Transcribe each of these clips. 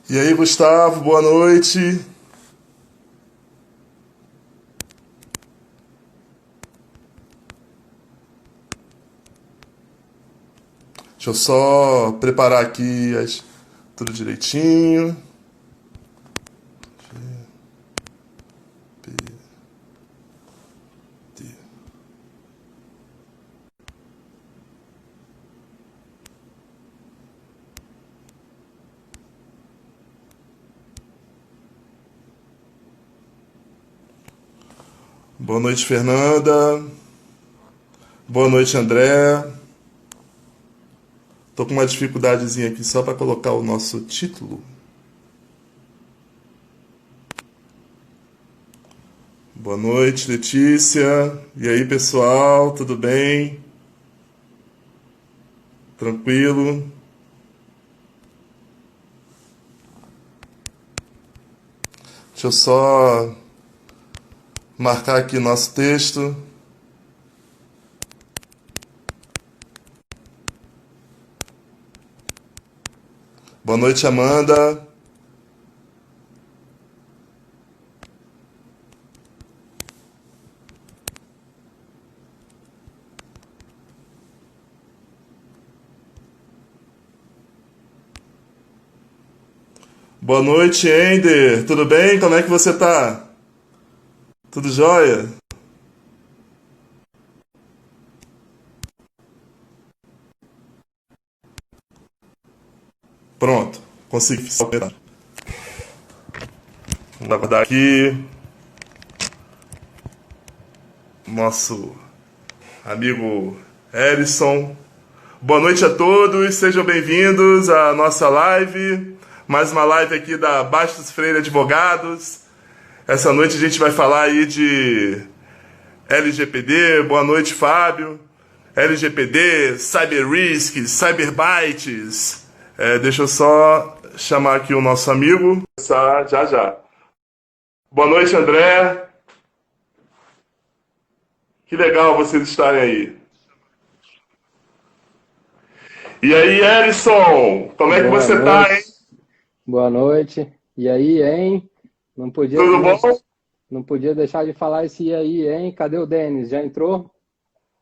E aí, Gustavo, boa noite. Deixa eu só preparar aqui tudo direitinho. Boa noite, Fernanda. Boa noite, André. Tô com uma dificuldadezinha aqui só para colocar o nosso título. Boa noite, Letícia. E aí, pessoal, tudo bem? Tranquilo? Deixa eu só marcar aqui nosso texto. Boa noite, Amanda. Boa noite, Ender. Tudo bem? Como é que você tá? Tudo jóia? Pronto, consegui operar. Vamos aguardar aqui. Nosso amigo Ellison. Boa noite a todos, sejam bem-vindos à nossa live. Mais uma live aqui da Bastos Freire Advogados. Essa noite a gente vai falar aí de LGPD. Boa noite, Fábio. LGPD, Cyber Risks, Cyber Bytes. Deixa eu só chamar aqui o nosso amigo. Já, já. Boa noite, André. Que legal vocês estarem aí. E aí, Ellison, como é que Boa você tá, hein? noite, boa noite. E aí, hein? Não podia, Tudo não, bom? não podia deixar de falar esse e aí, hein? Cadê o Denis? Já entrou?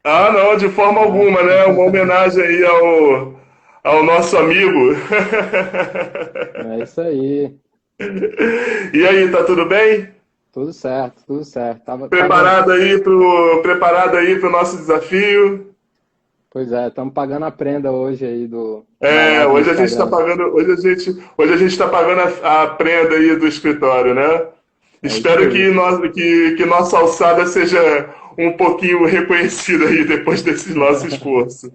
Ah, não, de forma Ah. alguma, né? Uma homenagem aí ao nosso amigo. É isso aí. E aí, tá tudo bem? Tudo certo, tudo certo. Preparado aí pro nosso desafio? Pois é, estamos pagando a prenda hoje aí da live do Hoje a gente está Instagram. pagando, hoje a gente tá pagando a prenda aí do escritório, né? É isso Espero aí. que nossa alçada seja um pouquinho reconhecida aí depois desse nosso esforço.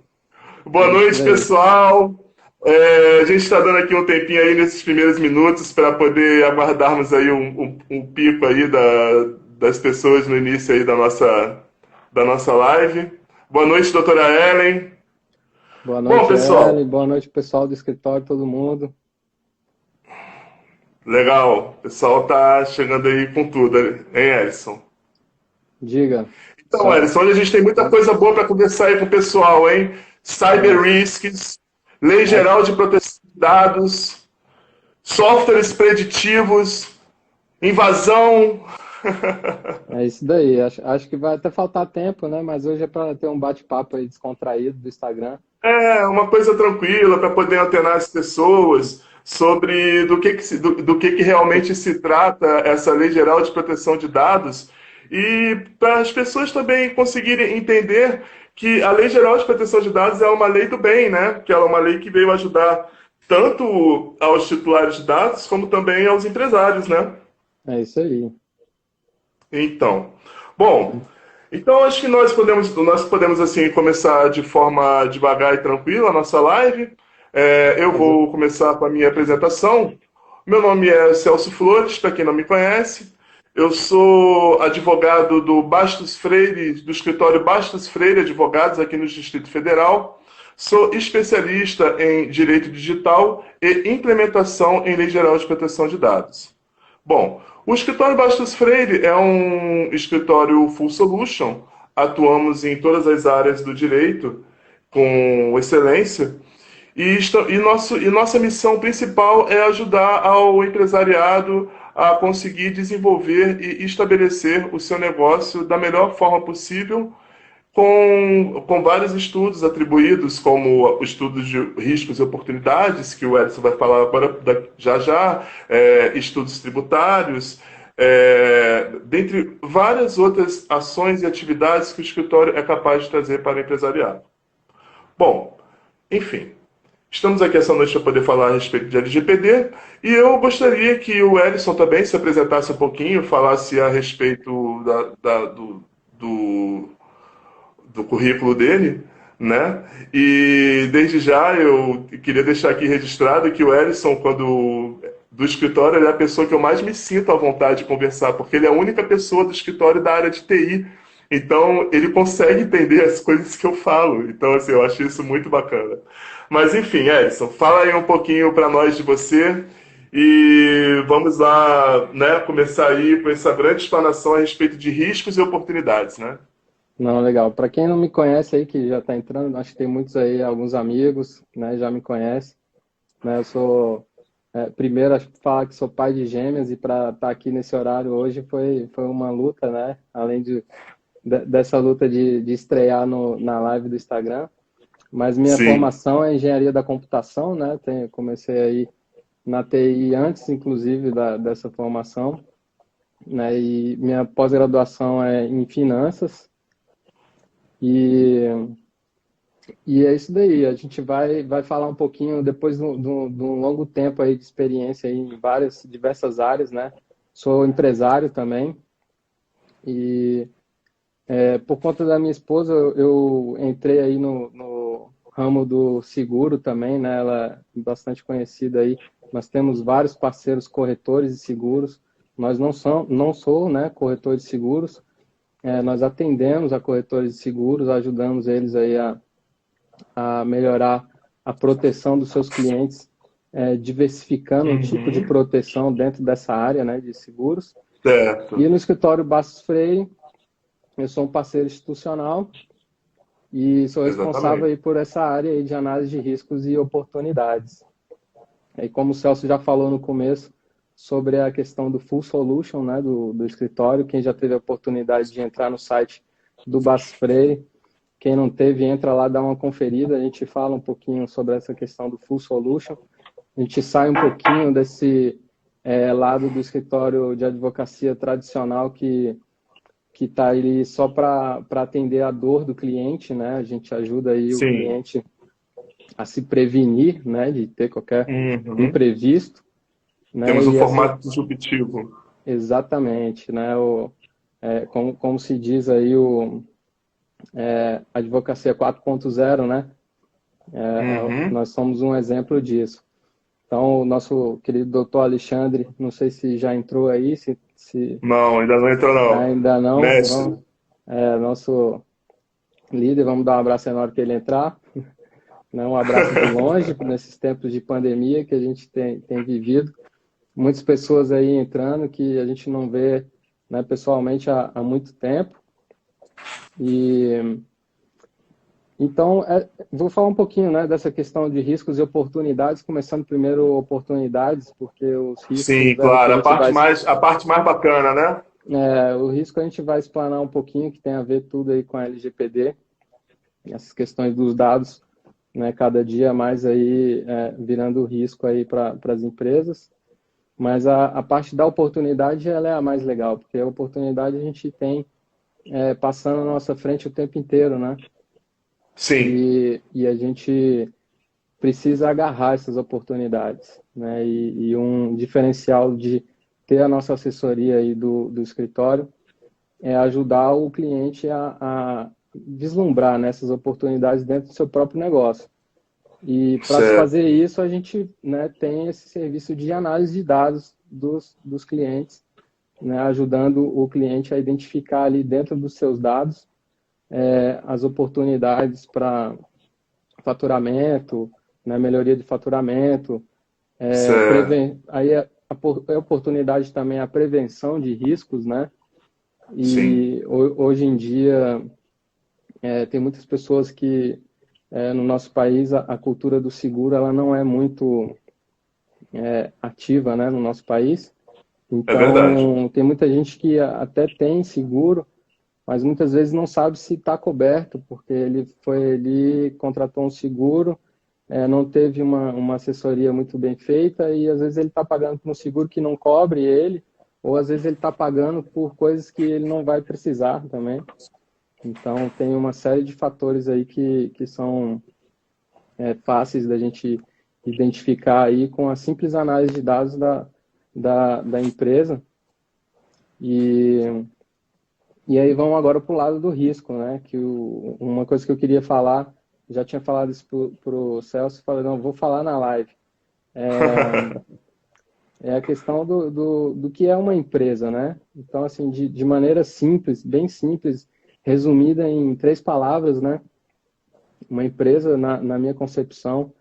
Boa É isso noite, daí. pessoal. A gente está dando aqui um tempinho aí nesses primeiros minutos para poder aguardarmos aí um pico aí das pessoas no início aí da nossa live. Boa noite, doutora Ellen. Boa Bom, noite, pessoal, Ellen. Boa noite, pessoal do escritório, todo mundo. legal. O pessoal tá chegando aí com tudo, hein, Edson? Diga. Então, Só, Edson, hoje a gente tem muita coisa boa para conversar aí com o pessoal, hein? é, Cyber Risks, Lei acho, Geral de Proteção de Dados, softwares preditivos, invasão. é isso daí. Acho que vai até faltar tempo, né? Mas hoje é para ter um bate-papo aí descontraído do Instagram. Uma coisa tranquila para poder antenar as pessoas sobre do que realmente se trata essa Lei Geral de Proteção de Dados e para as pessoas também conseguirem entender que a Lei Geral de Proteção de Dados é uma lei do bem, né? Que ela é uma lei que veio ajudar tanto aos titulares de dados como também aos empresários, né? É isso aí. Então, bom, então acho que nós podemos assim começar de forma devagar e tranquila a nossa live. Eu Exa- vou começar com a minha apresentação. Meu nome é Celso Flores, para quem não me conhece. Eu sou advogado do Bastos Freire, do escritório Bastos Freire Advogados aqui no Distrito Federal. Sou especialista em direito digital e implementação em lei geral de proteção de dados. Bom, o escritório Bastos Freire é um escritório full solution. Atuamos em todas as áreas do direito com excelência E nossa missão principal é ajudar ao empresariado a conseguir desenvolver e estabelecer o seu negócio da melhor forma possível, com vários estudos atribuídos, como o estudo de riscos e oportunidades, que o Edson vai falar agora, já já, estudos tributários, dentre várias outras ações e atividades que o escritório é capaz de trazer para o empresariado. Bom, enfim, estamos aqui essa noite para poder falar a respeito de LGPD e eu gostaria que o Edson também se apresentasse um pouquinho, falasse a respeito do currículo dele, né? E desde já eu queria deixar aqui registrado que o Edson, quando do escritório, ele é a pessoa que eu mais me sinto à vontade de conversar, porque ele é a única pessoa do escritório da área de TI. Então, ele consegue entender as coisas que eu falo. Então, assim, eu acho isso muito bacana. Mas, enfim, Edson, fala aí um pouquinho para nós de você e vamos lá, né, começar aí com essa grande explanação a respeito de riscos e oportunidades, né? Não, legal. Para quem não me conhece aí, que já está entrando, acho que tem muitos aí, alguns amigos, né, já me conhecem, né? Eu sou, primeiro, acho que falar que sou pai de gêmeas e para estar aqui nesse horário hoje foi uma luta, né? Além dessa luta de estrear na live do Instagram. Mas minha Sim. formação é engenharia da computação, né? Comecei aí na TI antes, inclusive, dessa formação, né? E minha pós-graduação é em finanças. E é isso daí, a gente vai falar um pouquinho depois de um longo tempo aí de experiência aí em diversas áreas, né? Sou empresário também e por conta da minha esposa eu entrei aí no ramo do seguro também, né? Ela é bastante conhecida aí. Nós temos vários parceiros corretores de seguros. Nós não sou, né, corretor de seguros. Nós atendemos a corretores de seguros, ajudamos eles aí a melhorar a proteção dos seus clientes, diversificando o tipo de proteção dentro dessa área, né, de seguros. Certo. E no escritório Bastos Freire, eu sou um parceiro institucional e sou responsável Exatamente. aí por essa área aí de análise de riscos e oportunidades. E como o Celso já falou no começo, sobre a questão do Full Solution, né, do escritório. Quem já teve a oportunidade de entrar no site do Bastos Freire, quem não teve, entra lá, dá uma conferida. A gente fala um pouquinho sobre essa questão do Full Solution. A gente sai um pouquinho desse lado do escritório de advocacia tradicional que está ali só para atender a dor do cliente, né? A gente ajuda aí o Sim. cliente a se prevenir, né, de ter qualquer imprevisto. Né? Temos o E formato disruptivo. Exatamente, né? Como se diz aí, a advocacia 4.0, né? Nós somos um exemplo disso. Então, o nosso querido doutor Alexandre, não sei se já entrou aí, Não, ainda não entrou não. Ainda não. Mestre. Nosso líder, vamos dar um abraço na hora que ele entrar. Né? Um abraço de longe, nesses tempos de pandemia que a gente tem vivido. Muitas pessoas aí entrando que a gente não vê, né, pessoalmente há muito tempo. Então, vou falar um pouquinho, né, dessa questão de riscos e oportunidades, começando primeiro oportunidades, porque os riscos... Sim, claro, a parte mais bacana, né? O risco a gente vai explanar um pouquinho, que tem a ver tudo aí com a LGPD, essas questões dos dados, né, cada dia mais aí virando risco aí para as empresas. Mas a parte da oportunidade, ela é a mais legal, porque a oportunidade a gente tem passando na nossa frente o tempo inteiro, né? Sim. E a gente precisa agarrar essas oportunidades, né? E um diferencial de ter a nossa assessoria aí do escritório é ajudar o cliente a vislumbrar nessas oportunidades dentro do seu próprio negócio. E para se fazer isso, a gente, né, tem esse serviço de análise de dados dos clientes, né, ajudando o cliente a identificar ali dentro dos seus dados as oportunidades para faturamento, né, melhoria de faturamento, aí a oportunidade também a prevenção de riscos, né? E hoje em dia tem muitas pessoas que no nosso país a cultura do seguro ela não é muito ativa, né, no nosso país. É verdade. Então, tem muita gente que até tem seguro, mas muitas vezes não sabe se está coberto, porque ele contratou um seguro, não teve uma assessoria muito bem feita e às vezes ele está pagando por um seguro que não cobre ele, ou às vezes ele está pagando por coisas que ele não vai precisar também. Então, tem uma série de fatores aí que são fáceis da gente identificar aí com a simples análise de dados da empresa. E aí vamos agora para o lado do risco, né? Que uma coisa que eu queria falar, já tinha falado isso para o Celso, falei, não, vou falar na live. É a questão do que é uma empresa, né? Então, assim, de maneira simples, bem simples, resumida em 3 palavras, né? Uma empresa, na minha concepção,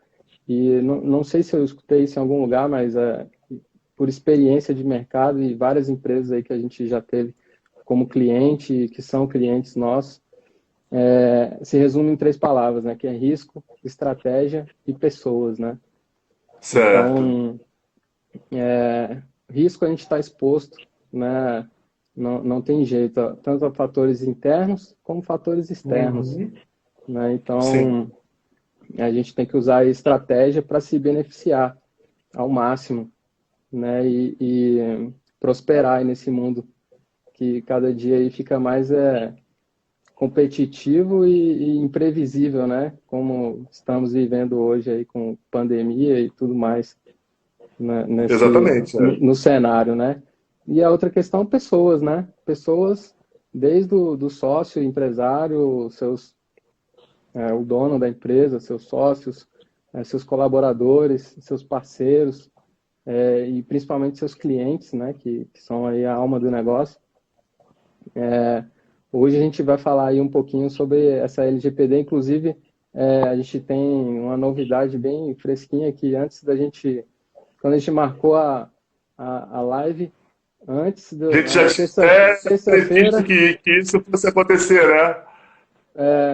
e não sei se eu escutei isso em algum lugar, mas por experiência de mercado e várias empresas aí que a gente já teve como cliente, que são clientes nossos, se resume em 3 palavras, né? Que é risco, estratégia e pessoas, né? Certo. Então, risco a gente está exposto, né? Não tem jeito, tanto a fatores internos como fatores externos, né? Sim. Então, a gente tem que usar a estratégia para se beneficiar ao máximo, né? E prosperar aí nesse mundo que cada dia aí fica mais competitivo e imprevisível, né? Como estamos vivendo hoje aí com pandemia e tudo mais, né? Exatamente. No cenário, né? E a outra questão, pessoas, né? Pessoas, desde do sócio, empresário, o dono da empresa, seus sócios, seus colaboradores, seus parceiros, e principalmente seus clientes, né? Que são aí a alma do negócio. Hoje a gente vai falar aí um pouquinho sobre essa LGPD, inclusive a gente tem uma novidade bem fresquinha que antes quando a gente marcou a live, antes A gente já tinha terça-feira, previsto que isso fosse acontecer, né?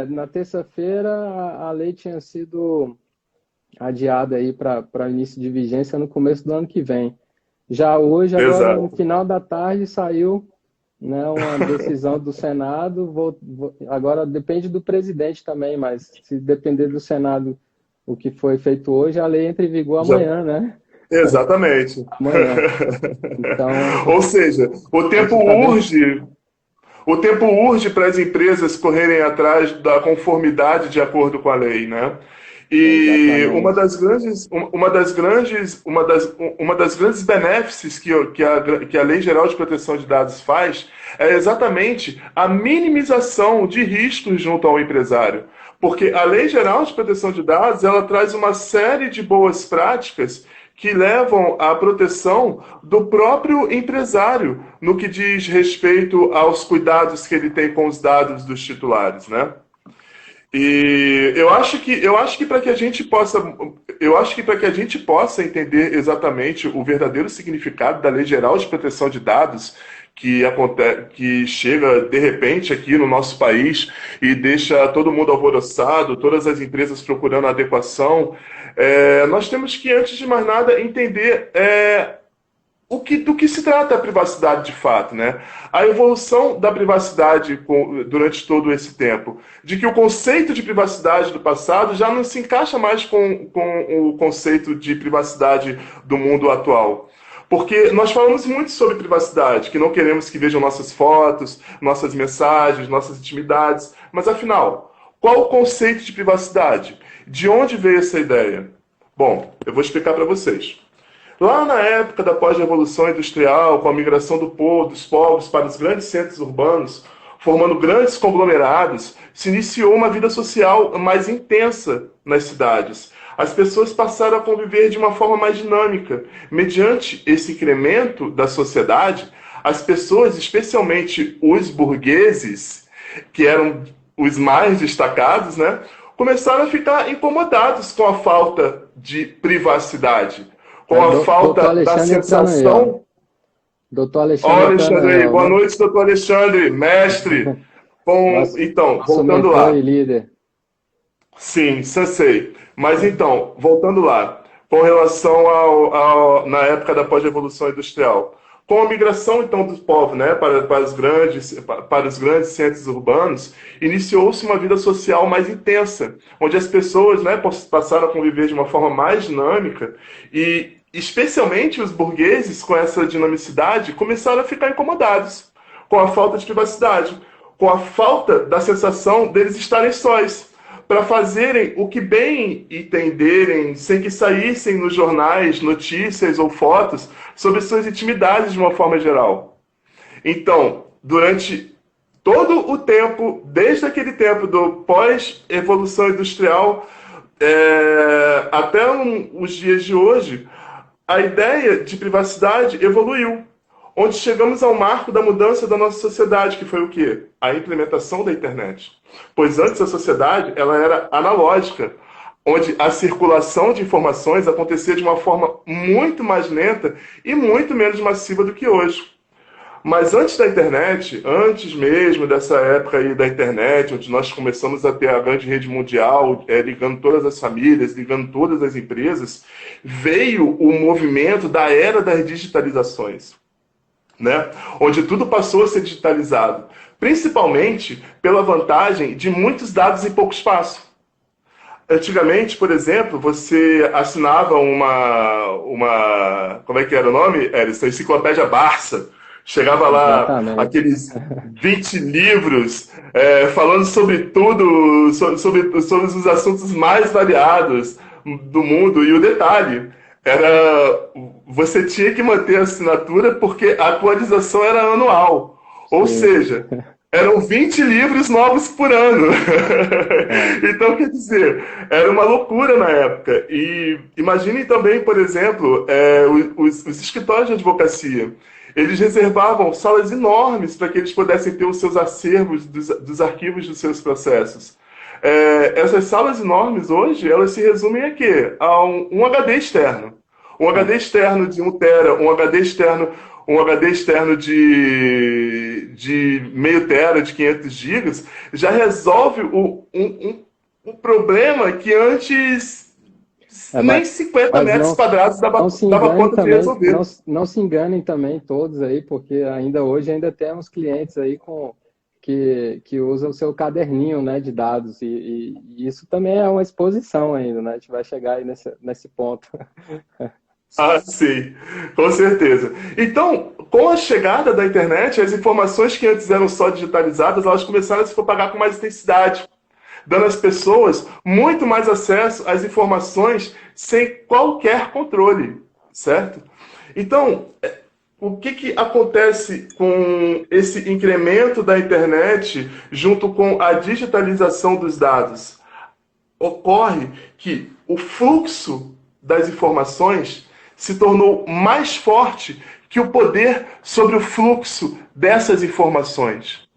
na terça-feira a lei tinha sido adiada aí para início de vigência no começo do ano que vem. Já hoje, agora no Exato. final da tarde, saiu, né, uma decisão do Senado, agora depende do presidente também, mas se depender do Senado o que foi feito hoje, a lei entra em vigor amanhã, né? Exatamente. Amanhã. Então, Ou seja, a gente está bem... o tempo urge para as empresas correrem atrás da conformidade de acordo com a lei, né? E Exatamente. uma das grandes benéfices que a Lei Geral de Proteção de Dados faz é exatamente a minimização de riscos junto ao empresário. Porque a Lei Geral de Proteção de Dados, ela traz uma série de boas práticas que levam à proteção do próprio empresário no que diz respeito aos cuidados que ele tem com os dados dos titulares, né? E eu acho que para que a gente possa, eu acho que para que a gente possa entender exatamente o verdadeiro significado da Lei Geral de Proteção de Dados que chega de repente aqui no nosso país e deixa todo mundo alvoroçado, todas as empresas procurando adequação, nós temos que, antes de mais nada, entender do que se trata a privacidade de fato, né? A evolução da privacidade durante todo esse tempo, de que o conceito de privacidade do passado já não se encaixa mais com o conceito de privacidade do mundo atual. Porque nós falamos muito sobre privacidade, que não queremos que vejam nossas fotos, nossas mensagens, nossas intimidades, mas afinal, qual o conceito de privacidade? De onde veio essa ideia? Bom, eu vou explicar para vocês. Lá na época da pós-revolução industrial, com a migração dos povos para os grandes centros urbanos, formando grandes conglomerados, se iniciou uma vida social mais intensa nas cidades. As pessoas passaram a conviver de uma forma mais dinâmica. Mediante esse incremento da sociedade, as pessoas, especialmente os burgueses, que eram os mais destacados, né, começaram a ficar incomodados com a falta de privacidade, com a falta da sensação. Doutor Alexandre Olha, entrando Alexandre aí, aí. ó. Boa noite, doutor Alexandre, mestre. Nosso Então, nosso voltando mentor lá. e líder. Sim, sei. Mas então, voltando lá, com relação na época da pós-revolução industrial, com a migração então do povo, né, para os grandes centros urbanos, iniciou-se uma vida social mais intensa, onde as pessoas, né, passaram a conviver de uma forma mais dinâmica e, especialmente os burgueses, com essa dinamicidade, começaram a ficar incomodados com a falta de privacidade, com a falta da sensação deles estarem sós, para fazerem o que bem entenderem, sem que saíssem nos jornais notícias ou fotos sobre suas intimidades de uma forma geral. Então, durante todo o tempo, desde aquele tempo do pós-evolução industrial até os dias de hoje, a ideia de privacidade evoluiu, onde chegamos ao marco da mudança da nossa sociedade, que foi o quê? A implementação da internet. Pois antes a sociedade ela era analógica, onde a circulação de informações acontecia de uma forma muito mais lenta e muito menos massiva do que hoje. Mas antes da internet, antes mesmo dessa época aí da internet, onde nós começamos a ter a grande rede mundial, ligando todas as famílias, ligando todas as empresas, veio o movimento da era das digitalizações, né? Onde tudo passou a ser digitalizado, principalmente pela vantagem de muitos dados em pouco espaço. Antigamente, por exemplo, você assinava como é que era o nome, Ellison? Enciclopédia Barça. Chegava lá Exatamente. aqueles 20 livros falando sobre tudo, sobre os assuntos mais variados do mundo. E o detalhe era você tinha que manter a assinatura porque a atualização era anual. Ou Sim. seja, eram 20 livros novos por ano. Então, quer dizer, era uma loucura na época. E imaginem também, por exemplo, os escritórios de advocacia. Eles reservavam salas enormes para que eles pudessem ter os seus acervos dos arquivos dos seus processos. Essas salas enormes hoje, elas se resumem a quê? A um HD externo. Um HD externo de 1 tera, um HD externo de meio tera, de 500 gigas, já resolve o problema que antes nem 50 metros quadrados dava conta de resolver. Não se enganem também todos aí, porque hoje temos clientes aí que usam o seu caderninho, né, de dados, e isso também é uma exposição ainda, né? A gente vai chegar aí nesse ponto. Ah, sim, com certeza. Então, com a chegada da internet, as informações que antes eram só digitalizadas, elas começaram a se propagar com mais intensidade, dando às pessoas muito mais acesso às informações sem qualquer controle, certo? Então, o que acontece com esse incremento da internet junto com a digitalização dos dados? Ocorre que o fluxo das informações se tornou mais forte que o poder sobre o fluxo dessas informações.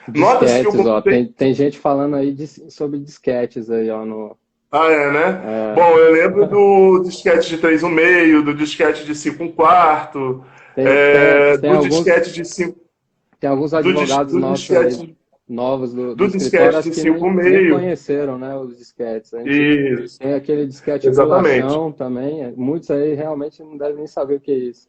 Disquetes, tem gente falando aí sobre disquetes aí, ó, no... Ah, né? Bom, eu lembro do disquete de 3,5, do disquete de 5 um quarto, disquete de 5... Tem alguns advogados novos do disquete de 5,5. Nem conheceram, né, os disquetes. Tem aquele disquete de bolação também. Muitos aí realmente não devem nem saber o que é isso.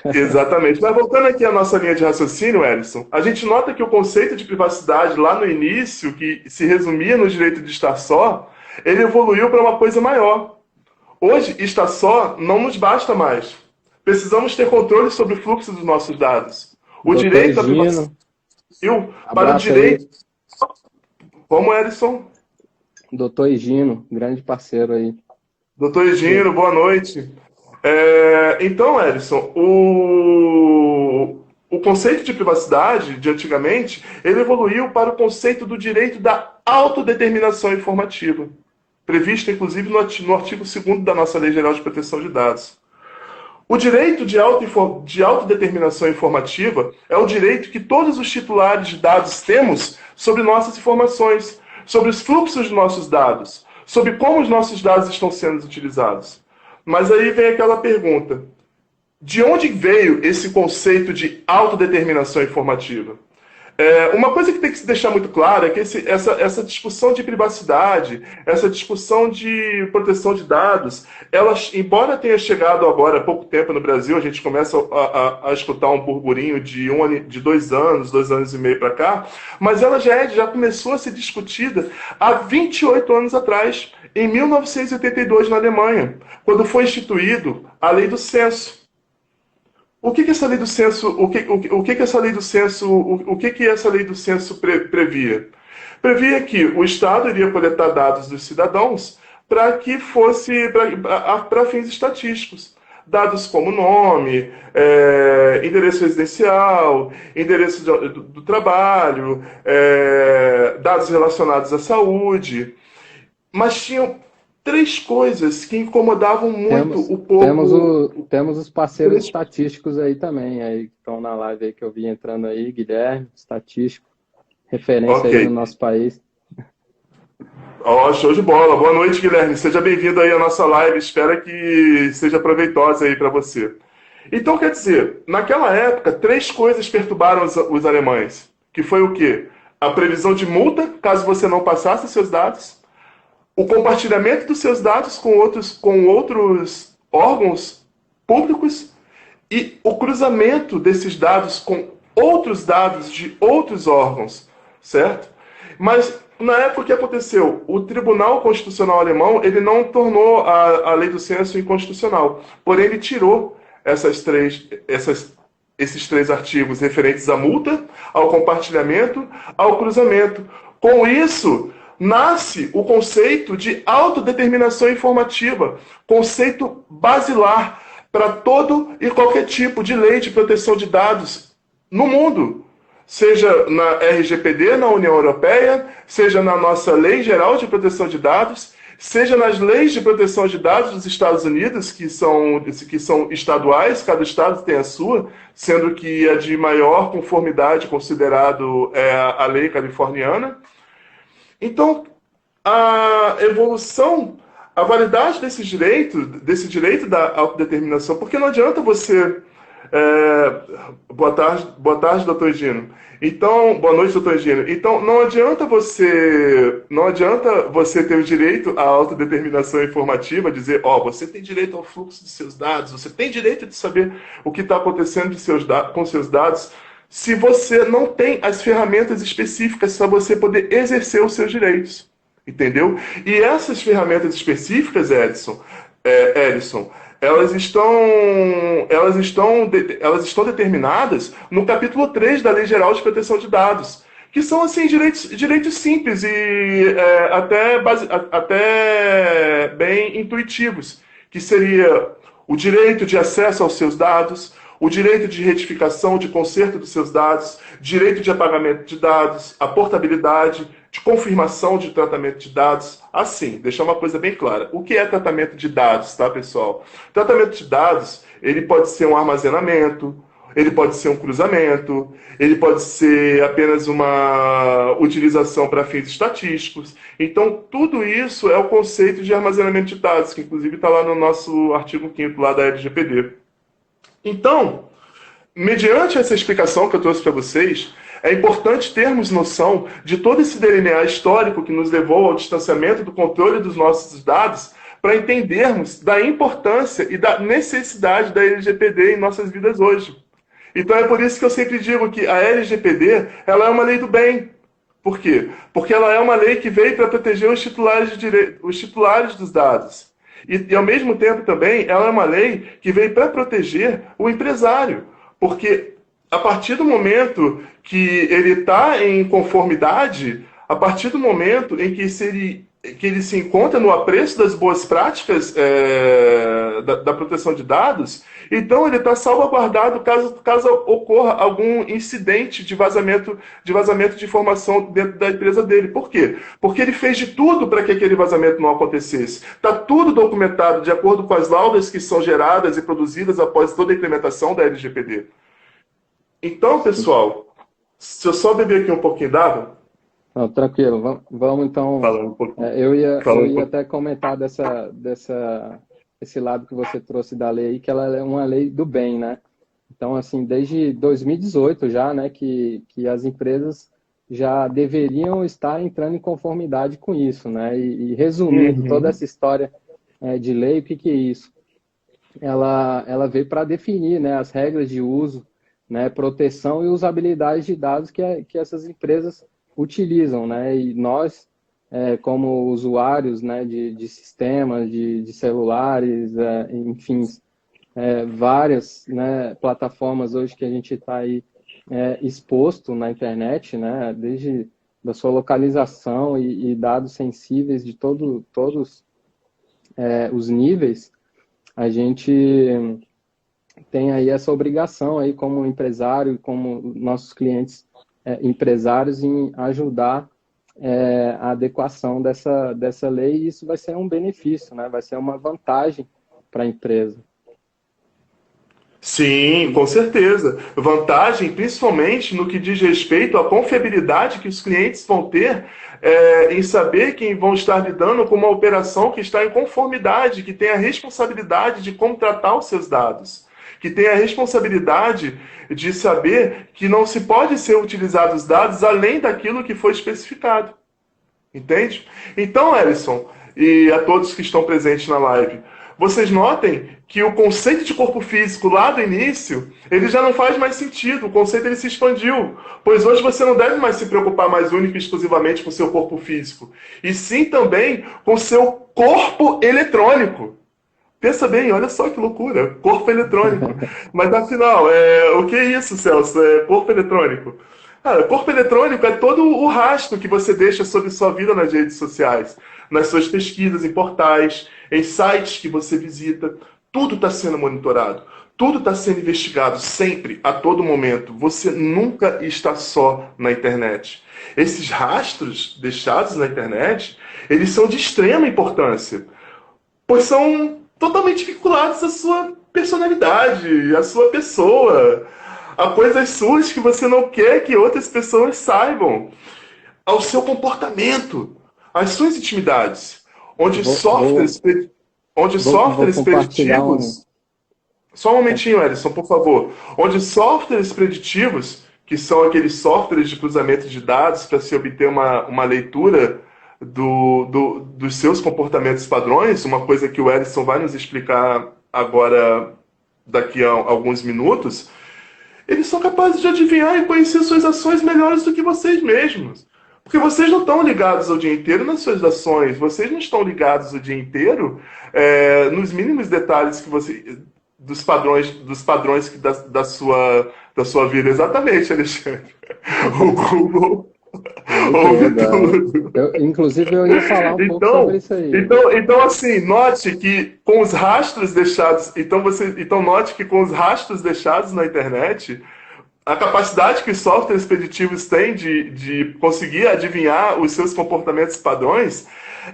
Exatamente. Mas voltando aqui à nossa linha de raciocínio, Ellison, a gente nota que o conceito de privacidade lá no início, que se resumia no direito de estar só, ele evoluiu para uma coisa maior. Hoje, estar só não nos basta mais. Precisamos ter controle sobre o fluxo dos nossos dados. O direito à privacidade para o direito... Como, Ellison? Doutor Higino, grande parceiro aí. Doutor Higino, boa noite. Então, Ellison, o conceito de privacidade, de antigamente, ele evoluiu para o conceito do direito da autodeterminação informativa, previsto, inclusive, no artigo 2º da nossa Lei Geral de Proteção de Dados. O direito de autodeterminação informativa é o direito que todos os titulares de dados temos sobre nossas informações, sobre os fluxos de nossos dados, sobre como os nossos dados estão sendo utilizados. Mas aí vem aquela pergunta: de onde veio esse conceito de autodeterminação informativa? Uma coisa que tem que se deixar muito clara é que essa discussão de privacidade, essa discussão de proteção de dados, elas, embora tenha chegado agora há pouco tempo no Brasil, a gente começa a escutar um burburinho de 2 anos e meio para cá, mas ela já começou a ser discutida há 28 anos atrás, em 1982, na Alemanha, quando foi instituído a Lei do Censo. O que essa lei do censo, essa lei do censo, essa lei do censo previa? Previa que o Estado iria coletar dados dos cidadãos para que fosse para fins estatísticos. Dados como nome, endereço residencial, endereço do trabalho, dados relacionados à saúde. Mas tinham 3 coisas que incomodavam muito o povo. Temos os parceiros estatísticos aí também, aí que estão na live aí que eu vi entrando aí, Guilherme, estatístico, referência aí no nosso país. Show de bola. Boa noite, Guilherme. Seja bem-vindo aí à nossa live. Espero que seja proveitosa aí para você. Então, quer dizer, naquela época, 3 coisas perturbaram os alemães. Que foi o quê? A previsão de multa, caso você não passasse seus dados. O compartilhamento dos seus dados com outros órgãos públicos e o cruzamento desses dados com outros dados de outros órgãos, certo? Mas, na época, o que aconteceu? O Tribunal Constitucional Alemão ele não tornou a Lei do Censo inconstitucional, porém ele tirou esses 3 artigos referentes à multa, ao compartilhamento, ao cruzamento. Com isso, nasce o conceito de autodeterminação informativa, conceito basilar para todo e qualquer tipo de lei de proteção de dados no mundo, seja na RGPD, na União Europeia, seja na nossa Lei Geral de Proteção de Dados, seja nas leis de proteção de dados dos Estados Unidos, que são estaduais, cada estado tem a sua, sendo que a de maior conformidade considerado é a lei californiana. Então, a evolução, a validade desse direito da autodeterminação, porque não adianta você... boa tarde, doutor Gino. Então, boa noite, doutor Gino. Então, não adianta você ter o direito à autodeterminação informativa, dizer, você tem direito ao fluxo de seus dados, você tem direito de saber o que está acontecendo com seus dados, se você não tem as ferramentas específicas para você poder exercer os seus direitos. Entendeu? E essas ferramentas específicas, Edson, elas estão determinadas no capítulo 3 da Lei Geral de Proteção de Dados, que são assim direitos simples e até bem intuitivos, que seria o direito de acesso aos seus dados, o direito de retificação, de conserto dos seus dados, direito de apagamento de dados, a portabilidade, de confirmação de tratamento de dados. Assim, deixar uma coisa bem clara. O que é tratamento de dados, tá, pessoal? Tratamento de dados, ele pode ser um armazenamento, ele pode ser um cruzamento, ele pode ser apenas uma utilização para fins estatísticos. Então, tudo isso é o conceito de armazenamento de dados, que inclusive está lá no nosso artigo 5º lá da LGPD. Então, mediante essa explicação que eu trouxe para vocês, é importante termos noção de todo esse delinear histórico que nos levou ao distanciamento do controle dos nossos dados, para entendermos da importância e da necessidade da LGPD em nossas vidas hoje. Então é por isso que eu sempre digo que a LGPD ela é uma lei do bem. Por quê? Porque ela é uma lei que veio para proteger os titulares dos dados. E, ao mesmo tempo, também, ela é uma lei que veio para proteger o empresário. Porque, a partir do momento que ele está em conformidade, a partir do momento em que ele se encontra no apreço das boas práticas da proteção de dados, então ele está salvaguardado caso ocorra algum incidente de vazamento de informação dentro da empresa dele. Por quê? Porque ele fez de tudo para que aquele vazamento não acontecesse. Está tudo documentado de acordo com as laudas que são geradas e produzidas após toda a implementação da LGPD. Então, pessoal, se eu só beber aqui um pouquinho d'água... Não, tranquilo, vamos então. Eu ia até comentar esse lado que você trouxe da lei, que ela é uma lei do bem, né? Então, assim, desde 2018 já, né, que as empresas já deveriam estar entrando em conformidade com isso, né? E resumindo toda Uhum. essa história de lei, o que que é isso? Ela veio para definir, né, as regras de uso, né, proteção e usabilidade de dados que essas empresas utilizam, né? E nós, como usuários, né, de sistemas, de celulares, enfim, várias, né, plataformas hoje que a gente está aí exposto na internet, né, desde da sua localização e dados sensíveis de todos os níveis, a gente tem aí essa obrigação aí como empresário, como nossos clientes empresários em ajudar a adequação dessa lei, e isso vai ser um benefício, né, vai ser uma vantagem para a empresa. Sim, com certeza. Vantagem, principalmente no que diz respeito à confiabilidade que os clientes vão ter em saber que vão estar lidando com uma operação que está em conformidade, que tem a responsabilidade de como tratar os seus dados, que tem a responsabilidade de saber que não se pode ser utilizados dados além daquilo que foi especificado. Entende? Então, Ellison, e a todos que estão presentes na live, vocês notem que o conceito de corpo físico lá do início, ele já não faz mais sentido, o conceito ele se expandiu, pois hoje você não deve mais se preocupar mais única e exclusivamente com o seu corpo físico, e sim também com o seu corpo eletrônico. Pensa bem, olha só que loucura, corpo eletrônico. Mas afinal, o que é isso, Celso? Corpo eletrônico? Corpo eletrônico é todo o rastro que você deixa sobre sua vida nas redes sociais, nas suas pesquisas em portais, em sites que você visita. Tudo está sendo monitorado, tudo está sendo investigado sempre, a todo momento. Você nunca está só na internet. Esses rastros deixados na internet, eles são de extrema importância, pois são totalmente vinculados à sua personalidade, à sua pessoa, a coisas suas que você não quer que outras pessoas saibam, ao seu comportamento, às suas intimidades, onde Vou softwares compartilhar preditivos... Só um momentinho, Ellison, por favor. Onde softwares preditivos, que são aqueles softwares de cruzamento de dados para se obter uma leitura dos seus comportamentos padrões, uma coisa que o Ellison vai nos explicar agora, daqui a alguns minutos, eles são capazes de adivinhar e conhecer suas ações melhores do que vocês mesmos. Porque vocês não estão ligados o dia inteiro nas suas ações, vocês não estão ligados o dia inteiro nos mínimos detalhes que dos padrões da sua vida. Exatamente, Alexandre. O Google ouve tudo. Inclusive, eu ia falar um pouco sobre isso aí. Então, assim, note que com os rastros deixados... Então, note que com os rastros deixados na internet, a capacidade que os softwares preditivos têm de conseguir adivinhar os seus comportamentos padrões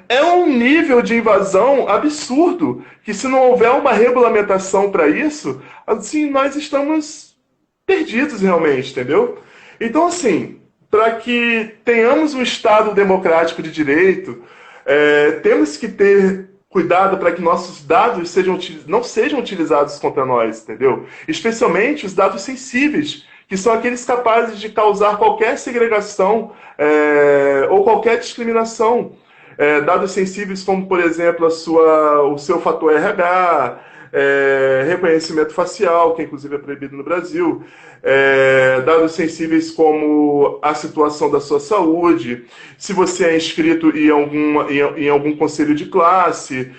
é um nível de invasão absurdo, que se não houver uma regulamentação para isso, assim, nós estamos perdidos realmente, entendeu? Então, assim, para que tenhamos um Estado democrático de direito, temos que ter cuidado para que nossos dados não sejam utilizados contra nós, entendeu? Especialmente os dados sensíveis, que são aqueles capazes de causar qualquer segregação ou qualquer discriminação. Dados sensíveis como, por exemplo, o seu fator RH, reconhecimento facial, que inclusive é proibido no Brasil, dados sensíveis como a situação da sua saúde, se você é inscrito em algum conselho de classe.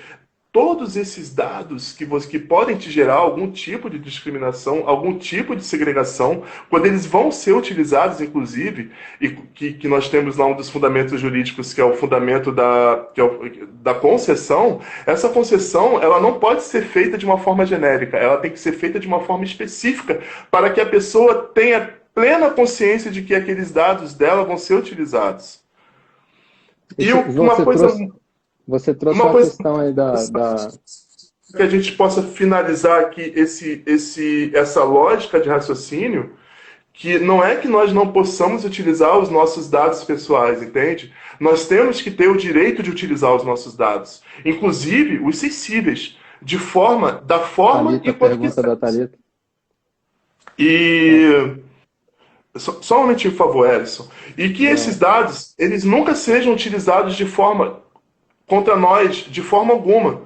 Todos esses dados que podem te gerar algum tipo de discriminação, algum tipo de segregação, quando eles vão ser utilizados, inclusive, e que nós temos lá um dos fundamentos jurídicos, que é o fundamento da concessão, essa concessão ela não pode ser feita de uma forma genérica, ela tem que ser feita de uma forma específica, para que a pessoa tenha plena consciência de que aqueles dados dela vão ser utilizados. Você trouxe uma questão aí que a gente possa finalizar aqui essa lógica de raciocínio, que não é que nós não possamos utilizar os nossos dados pessoais, entende? Nós temos que ter o direito de utilizar os nossos dados, inclusive os sensíveis, da forma Thalita, e quando pergunta da Thalita. E só um momentinho, por favor, Ellison. E que esses Não. dados, eles nunca sejam utilizados de forma contra nós, de forma alguma.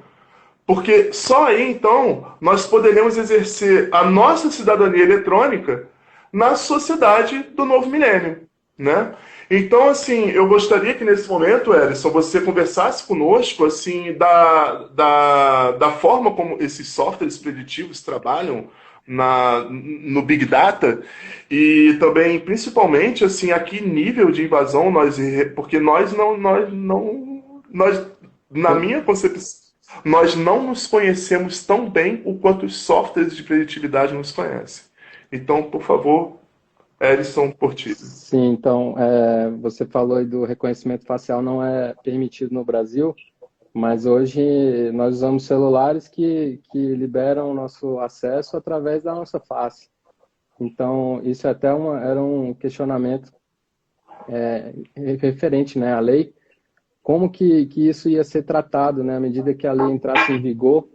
Porque só aí, então, nós poderemos exercer a nossa cidadania eletrônica na sociedade do novo milênio, né? Então, assim, eu gostaria que nesse momento, Ellison, você conversasse conosco, assim, da forma como esses softwares preditivos trabalham no Big Data e também, principalmente, assim, a que nível de invasão porque nós, na Eu- minha concepção, nós não nos conhecemos tão bem o quanto os softwares de preditividade nos conhecem. Então, por favor, Ellison Portilho. Sim, então, você falou aí do reconhecimento facial não é permitido no Brasil, mas hoje nós usamos celulares que liberam o nosso acesso através da nossa face. Então, isso é até era um questionamento referente, né, à lei, como que isso ia ser tratado, né, à medida que a lei entrasse em vigor,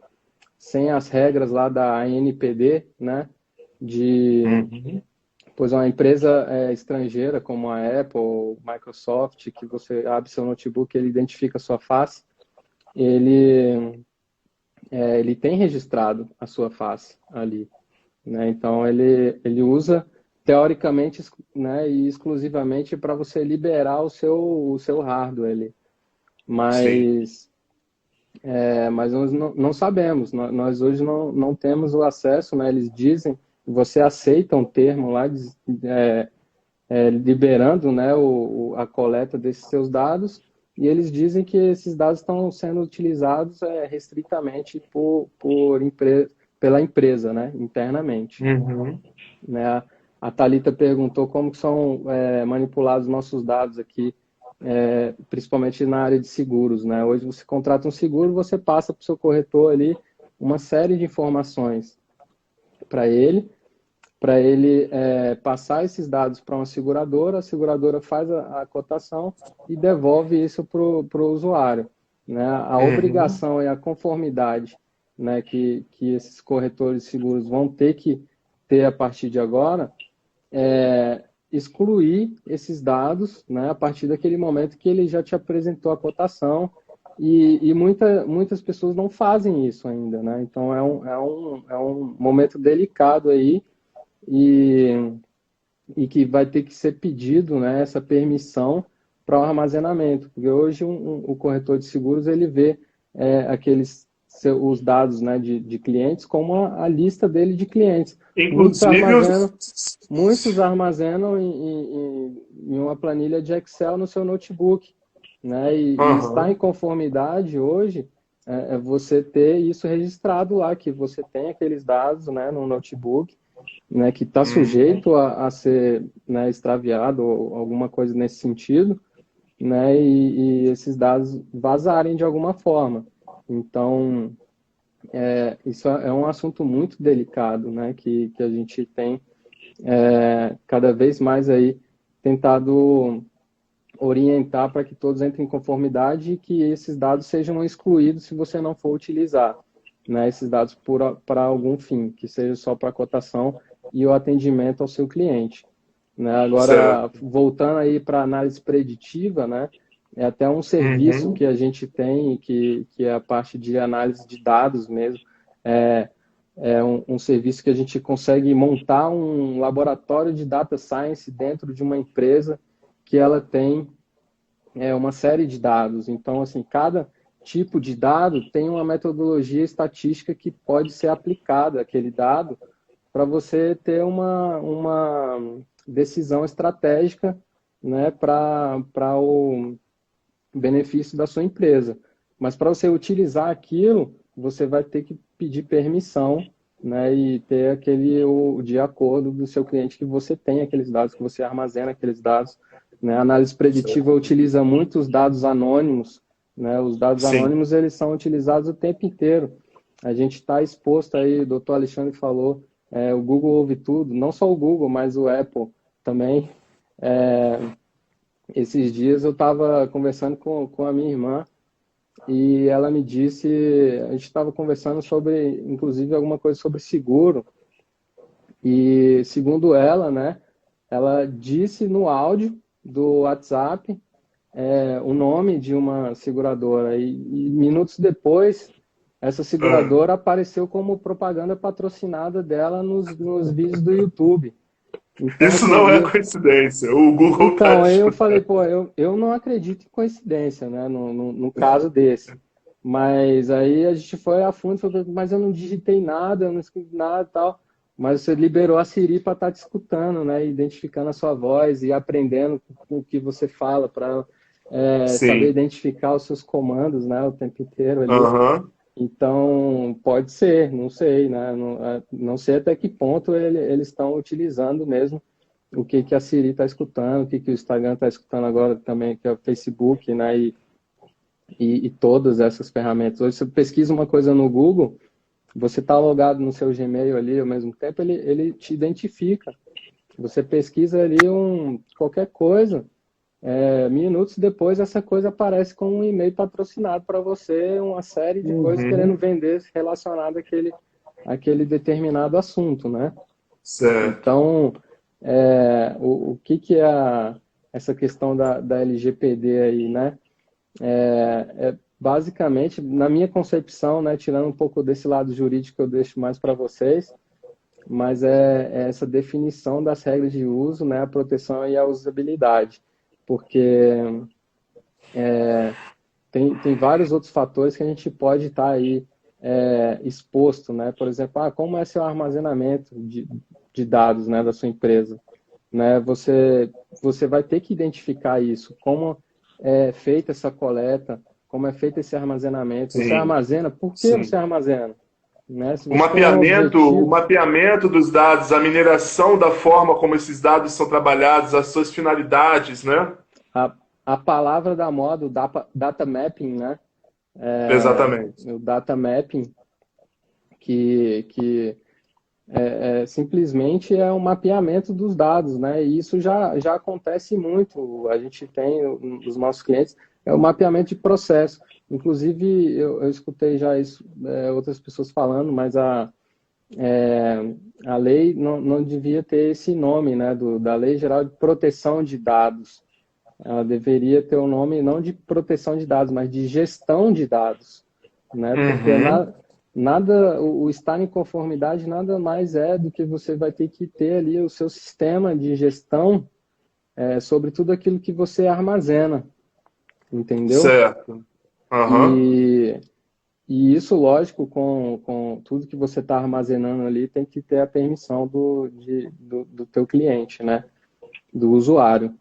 sem as regras lá da ANPD, né, de, Uhum. pois uma empresa estrangeira como a Apple, Microsoft, que você abre seu notebook, ele identifica a sua face, ele, ele tem registrado a sua face ali, né, então ele usa teoricamente, né, e exclusivamente para você liberar o seu hardware ali. Sim. Mas mas nós não sabemos, nós hoje não temos o acesso, né? Eles dizem, você aceita um termo lá, liberando, né, a coleta desses seus dados, e eles dizem que esses dados estão sendo utilizados restritamente pela empresa, né, internamente. Uhum. Né? A Thalita perguntou como que são manipulados nossos dados aqui, principalmente na área de seguros, né? Hoje você contrata um seguro, você passa para o seu corretor ali uma série de informações para ele passar esses dados para uma seguradora, a seguradora faz a cotação e devolve isso para o usuário. Né? A Uhum. obrigação e a conformidade, né, que esses corretores de seguros vão ter que ter a partir de agora excluir esses dados, né, a partir daquele momento que ele já te apresentou a cotação e muitas pessoas não fazem isso ainda, né? Então é um momento delicado aí e, e que vai ter que ser pedido, né, essa permissão para o armazenamento, porque hoje o corretor de seguros ele vê os dados, né, de clientes como a lista dele de clientes. Muitos Inclusive armazenam os. Muitos armazenam em uma planilha de Excel no seu notebook, né? E estar em Aham. conformidade hoje é você ter isso registrado lá, que você tem aqueles dados, né, no notebook, né, que está Uhum. sujeito a ser, né, extraviado ou alguma coisa nesse sentido, né? E esses dados vazarem de alguma forma. Então, isso é um assunto muito delicado, né, que a gente tem cada vez mais aí tentado orientar para que todos entrem em conformidade e que esses dados sejam excluídos se você não for utilizar, né, esses dados para algum fim, que seja só para cotação e o atendimento ao seu cliente. Né? Agora, Certo. voltando aí para a análise preditiva, né, é até um serviço Uhum. que a gente tem, que é a parte de análise de dados mesmo, é, um serviço que a gente consegue montar um laboratório de data science dentro de uma empresa que ela tem uma série de dados. Então, assim, cada tipo de dado tem uma metodologia estatística que pode ser aplicada àquele dado para você ter uma decisão estratégica, né, para o benefício da sua empresa. Mas para você utilizar aquilo, você vai ter que pedir permissão, né, e ter o de acordo do seu cliente que você tem aqueles dados, que você armazena aqueles dados. Né? A análise preditiva Certo. utiliza muitos dados anônimos, né? Os dados Sim. anônimos eles são utilizados o tempo inteiro. A gente está exposto aí, o doutor Alexandre falou, o Google ouve tudo, não só o Google, mas o Apple também. É, esses dias eu estava conversando com a minha irmã e ela me disse, a gente estava conversando sobre, inclusive, alguma coisa sobre seguro, E segundo ela, né, ela disse no áudio do WhatsApp o nome de uma seguradora e minutos depois essa Ah. seguradora apareceu como propaganda patrocinada dela nos vídeos do YouTube. Então, Isso assim, não é coincidência. O Google está então, aí eu falei, estudando. pô, eu não acredito em coincidência, né, no caso desse. Mas aí a gente foi a fundo, falou, mas eu não digitei nada, eu não escrevi nada e tal. Mas você liberou a Siri para estar te escutando, né, identificando a sua voz e aprendendo com o que você fala para saber Sim. identificar os seus comandos, né, o tempo inteiro ali. Aham. Então, pode ser, não sei, né, não sei até que ponto eles estão utilizando mesmo o que que a Siri está escutando, o que que o Instagram está escutando agora também, que é o Facebook, né, e todas essas ferramentas. Hoje você pesquisa uma coisa no Google, você está logado no seu Gmail ali ao mesmo tempo, ele te identifica. Você pesquisa ali qualquer coisa, minutos depois essa coisa aparece com um e-mail patrocinado para você, uma série de coisas querendo Uhum. vender relacionado àquele determinado assunto, né? Certo. Então, o que que é essa questão da LGPD aí, né? Basicamente, na minha concepção, né, tirando um pouco desse lado jurídico que eu deixo mais para vocês, mas é essa definição das regras de uso, né, a proteção e a usabilidade, porque tem vários outros fatores que a gente pode estar aí exposto, né? Por exemplo, como é seu armazenamento de dados, né, da sua empresa, né? Você vai ter que identificar isso, como é feita essa coleta, como é feito esse armazenamento. Você Sim. armazena, por que você Sim. armazena? Né? Se O você tem um mapeamento, o objetivo, mapeamento dos dados, a mineração da forma como esses dados são trabalhados, as suas finalidades, né? a, a palavra da moda, o data mapping, né? Exatamente. O data mapping, que simplesmente é um mapeamento dos dados, né? E isso já acontece muito. A gente tem, os nossos clientes, é o mapeamento de processo. Inclusive, eu escutei já isso, outras pessoas falando, mas a lei não devia ter esse nome, né? Da Lei Geral de Proteção de Dados. Ela deveria ter o nome não de proteção de dados, mas de gestão de dados, né? Porque Uhum. nada, o estar em conformidade nada mais é do que você vai ter que ter ali o seu sistema de gestão sobre tudo aquilo que você armazena, entendeu? Certo. Aham. E, e isso, lógico, com tudo que você está armazenando ali, tem que ter a permissão do teu cliente, né? Do usuário.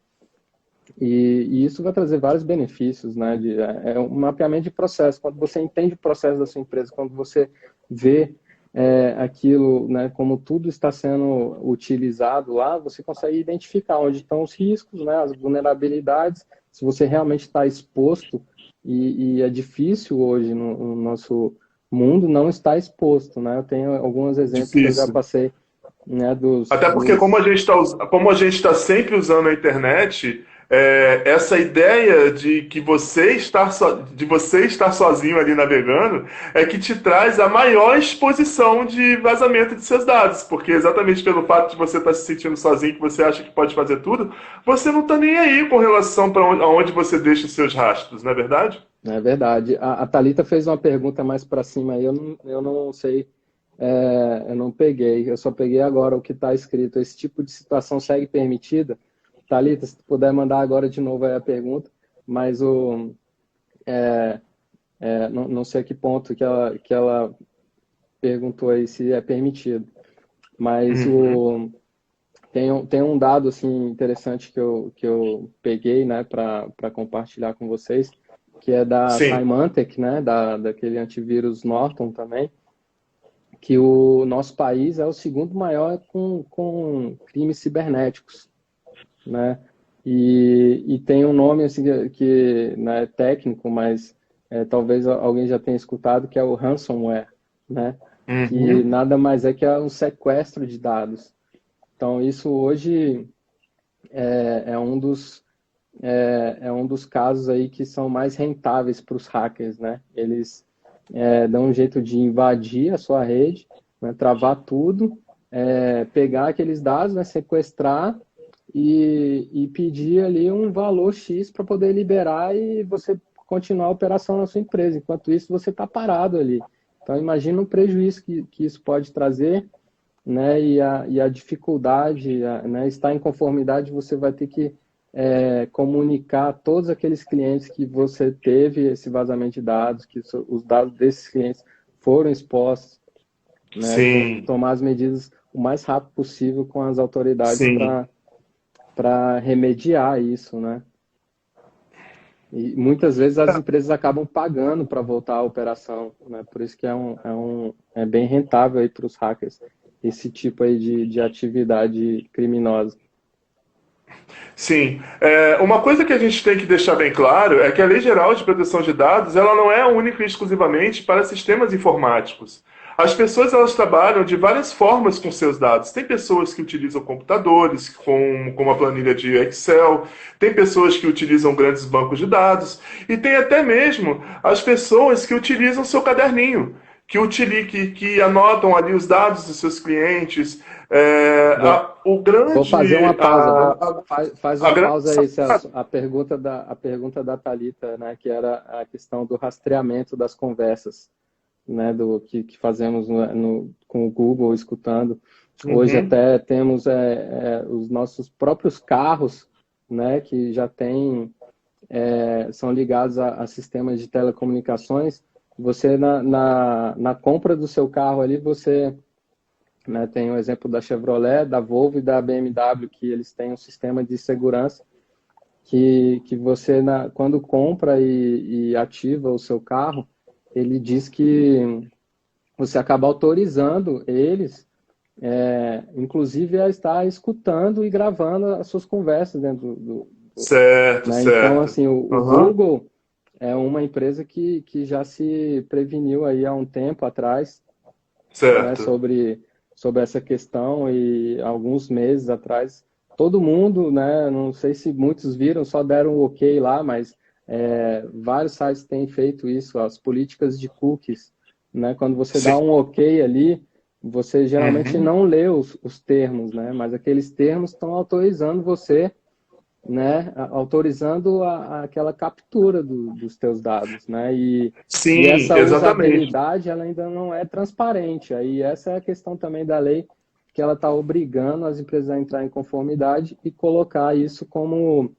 E isso vai trazer vários benefícios, né? É um mapeamento de processo. Quando você entende o processo da sua empresa, quando você vê aquilo, né, como tudo está sendo utilizado lá, você consegue identificar onde estão os riscos, né, as vulnerabilidades, se você realmente está exposto, e é difícil hoje no nosso mundo não estar exposto, né? Eu tenho alguns exemplos que eu já Difícil. passei, né, Até porque como a gente está sempre usando a internet, essa ideia de que de você estar sozinho ali navegando é que te traz a maior exposição de vazamento de seus dados, porque exatamente pelo fato de você estar se sentindo sozinho, que você acha que pode fazer tudo, você não está nem aí com relação para onde você deixa os seus rastros, não é verdade? É verdade. A Thalita fez uma pergunta mais para cima aí, eu não sei, eu não peguei, eu só peguei agora o que está escrito. Esse tipo de situação segue permitida? Thalita, se tu puder mandar agora de novo aí a pergunta, mas não sei a que ponto que ela perguntou aí se é permitido. Mas Uhum. tem um dado assim, interessante que eu peguei, né, para compartilhar com vocês, que é da Sim. Symantec, né, daquele antivírus Norton também, que o nosso país é o segundo maior com crimes cibernéticos, né? E tem um nome assim que não é técnico, mas talvez alguém já tenha escutado, que é o ransomware, né? Que Uhum. nada mais é que um sequestro de dados. Então, isso hoje é um dos casos aí que são mais rentáveis para os hackers, né? Eles dão um jeito de invadir a sua rede, né, travar tudo pegar aqueles dados, né, sequestrar e pedir ali um valor X para poder liberar e você continuar a operação na sua empresa. Enquanto isso, você está parado ali. Então, imagina o prejuízo que isso pode trazer, né, e a dificuldade, né, estar em conformidade, você vai ter que comunicar a todos aqueles clientes que você teve esse vazamento de dados, que os dados desses clientes foram expostos, né, Sim, tomar as medidas o mais rápido possível com as autoridades sim. para remediar isso, né? E muitas vezes as empresas acabam pagando para voltar à operação, né? Por isso que é bem rentável aí para os hackers esse tipo aí de atividade criminosa. Sim. Uma coisa que a gente tem que deixar bem claro é que a Lei Geral de Proteção de Dados ela não é única e exclusivamente para sistemas informáticos. As pessoas elas trabalham de várias formas com seus dados. Tem pessoas que utilizam computadores com uma planilha de Excel, tem pessoas que utilizam grandes bancos de dados e tem até mesmo as pessoas que utilizam seu caderninho, que anotam ali os dados dos seus clientes. Vou, O vou fazer grande. uma pausa, faz A uma grande pausa aí, Celso. A pergunta da Thalita, né, que era a questão do rastreamento das conversas, né, que fazemos com o Google, escutando. Hoje Uhum. até temos os nossos próprios carros, né, que já são ligados a sistemas de telecomunicações. Você, na compra do seu carro ali, você, né, tem o exemplo da Chevrolet, da Volvo e da BMW, que eles têm um sistema de segurança que você, quando compra e ativa o seu carro, ele diz que você acaba autorizando eles, inclusive, a estar escutando e gravando as suas conversas dentro Certo, né? Então, certo. assim, o Uhum. Google é uma empresa que já se preveniu aí há um tempo atrás, né, Certo. sobre essa questão e alguns meses atrás, todo mundo, né, não sei se muitos viram, só deram o ok lá, mas vários sites têm feito isso, as políticas de cookies, né, quando você dá Sim. um ok ali, você geralmente Uhum. não lê os termos, né, mas aqueles termos estão autorizando você, né, autorizando aquela captura dos teus dados, né, e Sim, essa exatamente. usabilidade ela ainda não é transparente, aí essa é a questão também da lei, que ela está obrigando as empresas a entrar em conformidade e colocar isso como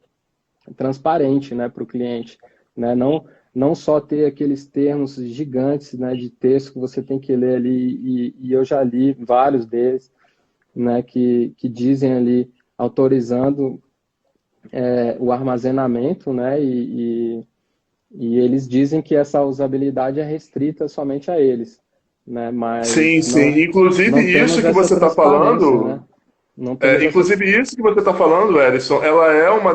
transparente, né, para o cliente, né, não só ter aqueles termos gigantes, né, de texto que você tem que ler ali, e eu já li vários deles, né, que dizem ali, autorizando o armazenamento, né? E eles dizem que essa usabilidade é restrita somente a eles, né? Sim, Mas sim. Inclusive, não isso temos que essa você está transparência, né? falando. Não temos essa. Inclusive, isso que você está falando, Ellison, ela é uma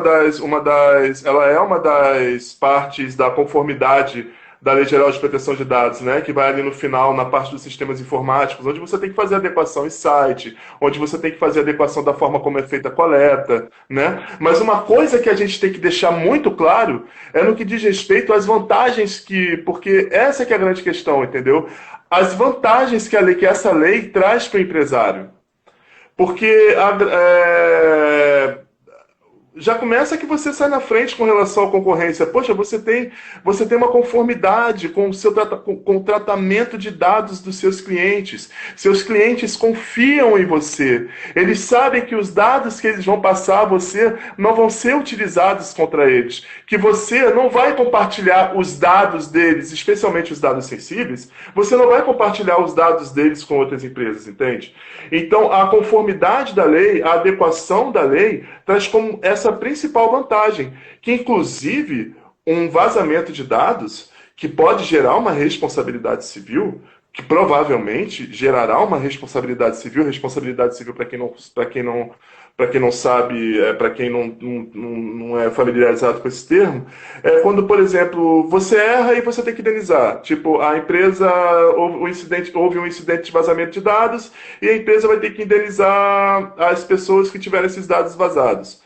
das partes da conformidade da Lei Geral de Proteção de Dados, né? Que vai ali no final, na parte dos sistemas informáticos, onde você tem que fazer adequação em site, onde você tem que fazer adequação da forma como é feita a coleta, né? Mas uma coisa que a gente tem que deixar muito claro é no que diz respeito às vantagens porque essa que é a grande questão, entendeu? As vantagens que essa lei traz para o empresário. Porque já começa que você sai na frente com relação à concorrência. Poxa, você tem uma conformidade com com o tratamento de dados dos seus clientes. Seus clientes confiam em você. Eles sabem que os dados que eles vão passar a você não vão ser utilizados contra eles. Que você não vai compartilhar os dados deles, especialmente os dados sensíveis, você não vai compartilhar os dados deles com outras empresas, entende? Então, a conformidade da lei, a adequação da lei, traz como essa principal vantagem, que inclusive um vazamento de dados que pode gerar uma responsabilidade civil, que provavelmente gerará uma responsabilidade civil para quem não sabe, para quem não é familiarizado com esse termo, quando, por exemplo, você erra e você tem que indenizar. Tipo, a empresa, houve um incidente de vazamento de dados e a empresa vai ter que indenizar as pessoas que tiveram esses dados vazados.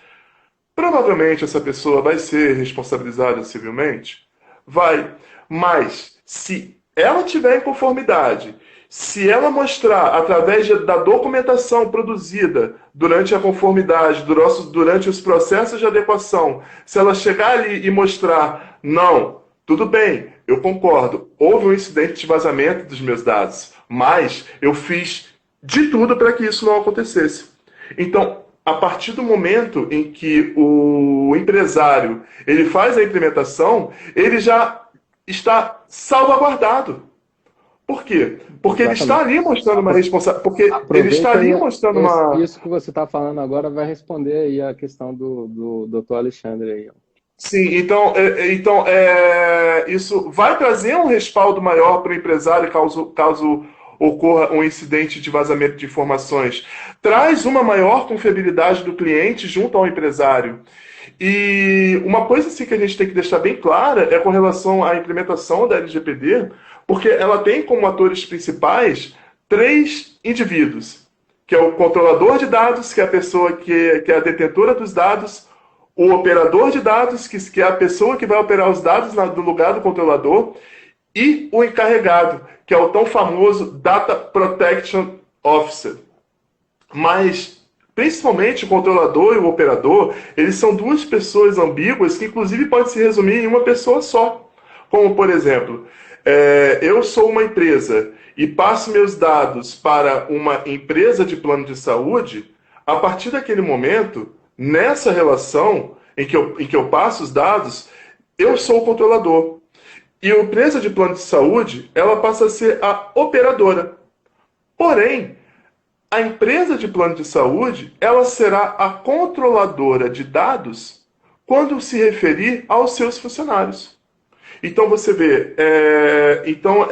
Provavelmente essa pessoa vai ser responsabilizada civilmente? Vai. Mas se ela tiver em conformidade Se ela mostrar, através da documentação produzida durante a conformidade, durante os processos de adequação, se ela chegar ali e mostrar, não, tudo bem, eu concordo, houve um incidente de vazamento dos meus dados, mas eu fiz de tudo para que isso não acontecesse. Então, a partir do momento em que o empresário ele faz a implementação, ele já está salvaguardado. Por quê? Porque ele está ali mostrando uma responsabilidade. Porque ele está ali mostrando uma. Isso que você está falando agora vai responder aí a questão do Dr. Alexandre aí. Sim, então isso vai trazer um respaldo maior para o empresário caso ocorra um incidente de vazamento de informações. Traz uma maior confiabilidade do cliente junto ao empresário. E uma coisa assim, que a gente tem que deixar bem clara é com relação à implementação da LGPD, porque ela tem como atores principais 3 indivíduos, que é o controlador de dados, que é a pessoa que é a detentora dos dados, o operador de dados, que é a pessoa que vai operar os dados no lugar do controlador, e o encarregado, que é o tão famoso Data Protection Officer. Mas, principalmente o controlador e o operador, eles são 2 pessoas ambíguas que, inclusive, podem se resumir em uma pessoa só. Como, por exemplo, eu sou uma empresa e passo meus dados para uma empresa de plano de saúde. A partir daquele momento, nessa relação em que eu passo os dados, eu sou o controlador. E a empresa de plano de saúde, ela passa a ser a operadora. Porém, a empresa de plano de saúde, ela será a controladora de dados quando se referir aos seus funcionários. Então você vê, então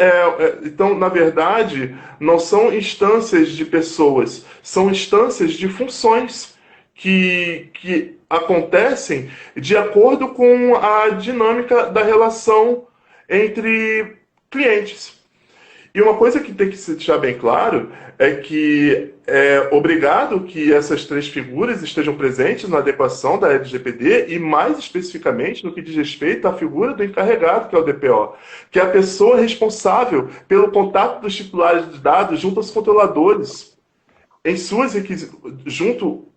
na verdade não são instâncias de pessoas, são instâncias de funções que acontecem de acordo com a dinâmica da relação entre clientes. E uma coisa que tem que se deixar bem claro é que é obrigado que essas 3 figuras estejam presentes na adequação da LGPD e, mais especificamente, no que diz respeito à figura do encarregado, que é o DPO, que é a pessoa responsável pelo contato dos titulares de dados junto aos controladores. Em suas requisitos,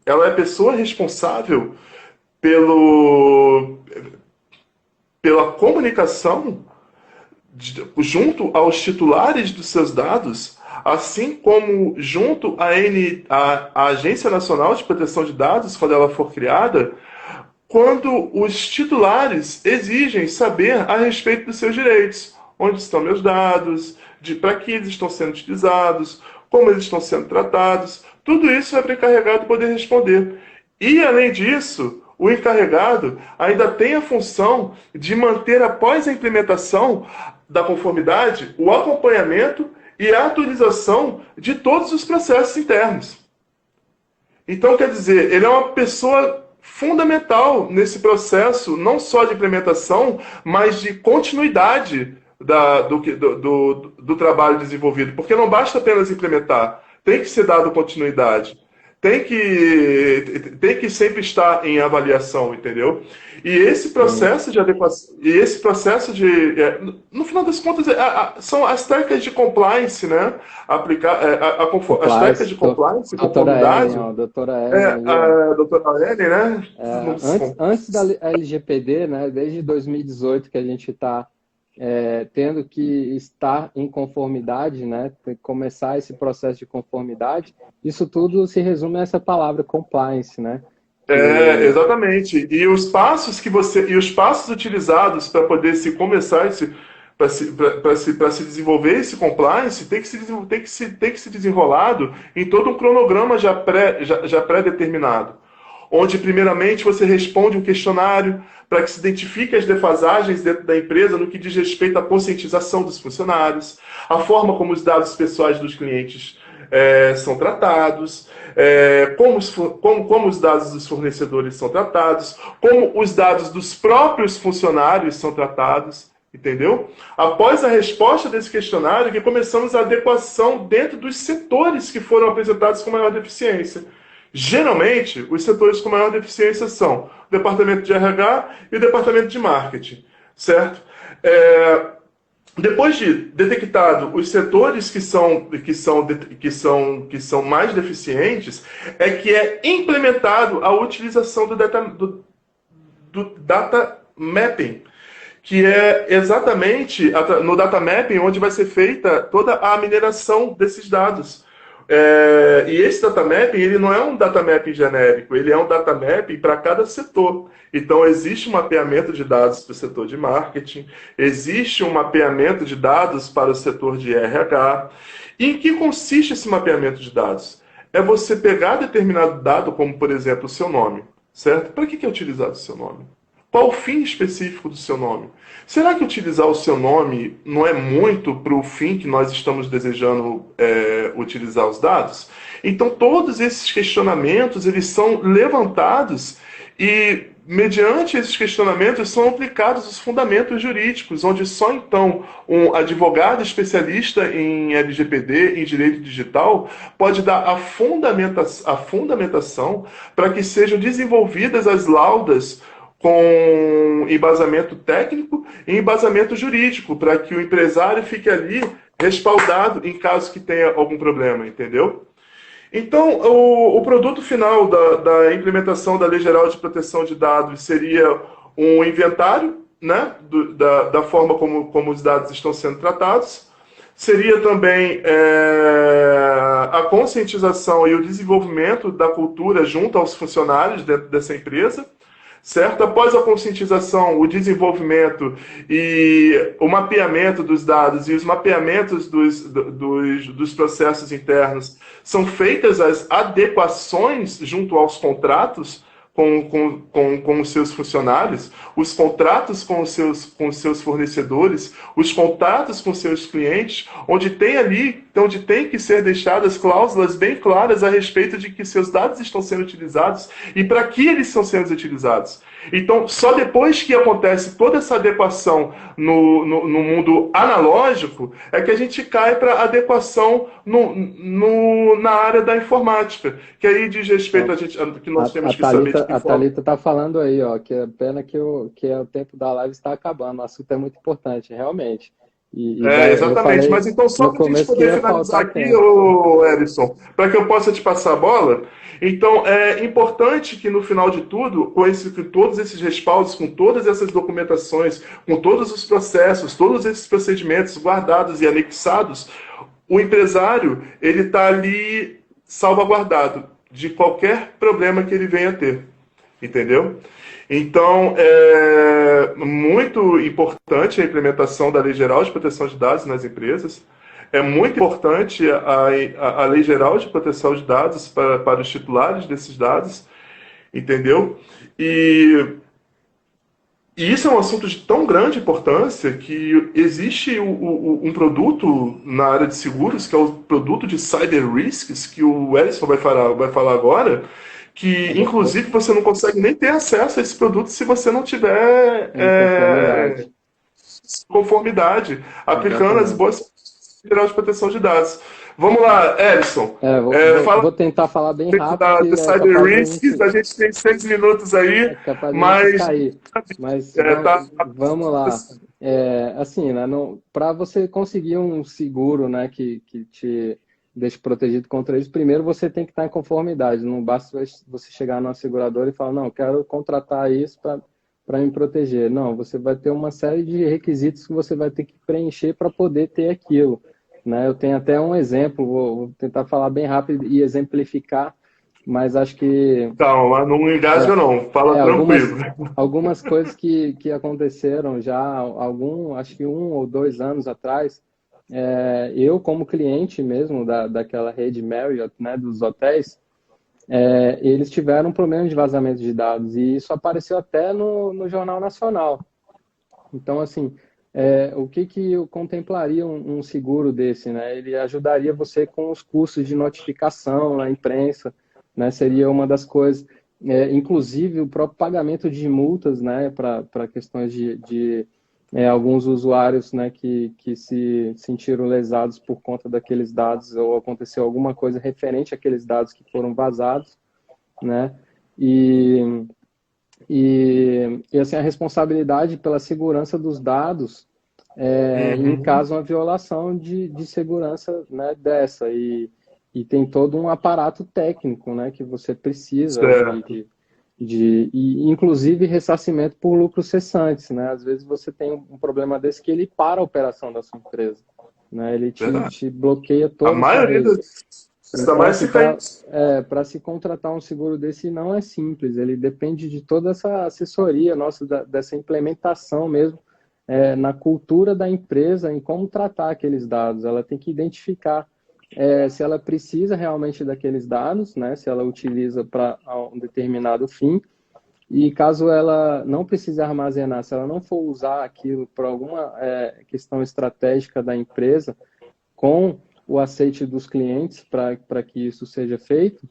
ela é a pessoa responsável pela comunicação junto aos titulares dos seus dados, assim como junto à Agência Nacional de Proteção de Dados, quando ela for criada, quando os titulares exigem saber a respeito dos seus direitos. Onde estão meus dados, para que eles estão sendo utilizados, como eles estão sendo tratados. Tudo isso é para o encarregado poder responder. E, além disso, o encarregado ainda tem a função de manter, após a implementação da conformidade, o acompanhamento e a atualização de todos os processos internos. Então, quer dizer, ele é uma pessoa fundamental nesse processo, não só de implementação, mas de continuidade do trabalho desenvolvido. Porque não basta apenas implementar, tem que ser dado continuidade. Tem que sempre estar em avaliação, entendeu? E esse processo de adequação, no final das contas, são as técnicas de compliance, né? As técnicas de compliance, conformidade. Doutora Ellen. A doutora Ellen, né? Antes da LGPD, né? Desde 2018 que a gente está tendo que estar em conformidade, né? Começar esse processo de conformidade. Isso tudo se resume a essa palavra compliance, né? Exatamente. E os passos utilizados para poder para se desenvolver esse compliance tem que ser desenrolado em todo um cronograma já pré-determinado, onde primeiramente você responde um questionário para que se identifique as defasagens dentro da empresa no que diz respeito à conscientização dos funcionários, a forma como os dados pessoais dos clientes são tratados, como os dados dos fornecedores são tratados, como os dados dos próprios funcionários são tratados, entendeu? Após a resposta desse questionário, que começamos a adequação dentro dos setores que foram apresentados com maior deficiência. Geralmente, os setores com maior deficiência são o departamento de RH e o departamento de marketing, certo? Depois de detectado os setores que são mais deficientes, é que é implementado a utilização do data mapping, que é exatamente no data mapping onde vai ser feita toda a mineração desses dados. E esse data mapping, ele não é um data mapping genérico, ele é um data mapping para cada setor. Então, existe um mapeamento de dados para o setor de marketing, existe um mapeamento de dados para o setor de RH. E em que consiste esse mapeamento de dados? É você pegar determinado dado, como, por exemplo, o seu nome, certo? Para que é utilizado o seu nome? Qual o fim específico do seu nome? Será que utilizar o seu nome não é muito para o fim que nós estamos desejando utilizar os dados? Então, todos esses questionamentos, eles são levantados e, mediante esses questionamentos, são aplicados os fundamentos jurídicos, onde só então um advogado especialista em LGPD, em direito digital, pode dar a fundamentação para que sejam desenvolvidas as laudas com embasamento técnico e embasamento jurídico, para que o empresário fique ali respaldado em caso que tenha algum problema, entendeu? Então, o produto final da implementação da Lei Geral de Proteção de Dados seria um inventário, né, da forma como os dados estão sendo tratados. Seria também a conscientização e o desenvolvimento da cultura junto aos funcionários dentro dessa empresa. Certo? Após a conscientização, o desenvolvimento e o mapeamento dos dados e os mapeamentos dos processos internos, são feitas as adequações junto aos contratos com os seus funcionários, os contratos com os seus fornecedores, os contratos com os seus clientes, onde tem que ser deixadas cláusulas bem claras a respeito de que seus dados estão sendo utilizados e para que eles estão sendo utilizados. Então, só depois que acontece toda essa adequação no mundo analógico, é que a gente cai para adequação na área da informática, que aí diz respeito que nós temos que saber de que a Thalita está falando aí, ó, que é pena que o tempo da live está acabando. O assunto é muito importante, realmente. Exatamente. Mas então, só para a gente poder finalizar aqui, Edson, para que eu possa te passar a bola, então é importante que no final de tudo, com todos esses respaldos, com todas essas documentações, com todos os processos, todos esses procedimentos guardados e anexados, o empresário ele está ali salvaguardado de qualquer problema que ele venha a ter. Entendeu? Então, é muito importante a implementação da Lei Geral de Proteção de Dados nas empresas. É muito importante a Lei Geral de Proteção de Dados para os titulares desses dados. Entendeu? E isso é um assunto de tão grande importância que existe um produto na área de seguros, que é o produto de Cyber Risks, que o Edson vai falar agora, que inclusive você não consegue nem ter acesso a esse produto se você não tiver conformidade, aplicando as boas geral de proteção de dados. Vamos lá, Edson. Vou tentar falar bem rápido. Da Cyber Risks, a gente tem 6 minutos aí, mas vamos lá. Assim, né, para você conseguir um seguro, né, que te deixe protegido contra isso, primeiro você tem que estar em conformidade. Não basta você chegar numa seguradora e falar, não, quero contratar isso para me proteger. Não, você vai ter uma série de requisitos que você vai ter que preencher para poder ter aquilo. Né? Eu tenho até um exemplo, vou tentar falar bem rápido e exemplificar, mas acho que... Calma, não engasga não, fala tranquilo. Algumas coisas que aconteceram já, acho que 1 ou 2 anos atrás, eu como cliente mesmo daquela rede Marriott, né, dos hotéis, eles tiveram um problema de vazamento de dados e isso apareceu até no Jornal Nacional. Então, assim, o que eu contemplaria um seguro desse, né? Ele ajudaria você com os custos de notificação na imprensa, né? Seria uma das coisas, inclusive o próprio pagamento de multas, né? Para questões de alguns usuários, né? Que se sentiram lesados por conta daqueles dados ou aconteceu alguma coisa referente àqueles dados que foram vazados, né? E assim, a responsabilidade pela segurança dos dados em Uhum. caso de uma violação de segurança, né, dessa. E tem todo um aparato técnico, né, que você precisa Certo. e inclusive ressarcimento por lucros cessantes, né? Às vezes você tem um problema desse que ele para a operação da sua empresa, né? Ele Verdade. te bloqueia A toda a sua maioria rede. das. Ainda Então, mais assim, se cair. para se contratar um seguro desse não é simples, ele depende de toda essa assessoria nossa, dessa implementação mesmo, na cultura da empresa, em como tratar aqueles dados. Ela tem que identificar se ela precisa realmente daqueles dados, né, se ela utiliza para um determinado fim, e caso ela não precise armazenar, se ela não for usar aquilo por alguma questão estratégica da empresa, com o aceite dos clientes para que isso seja feito,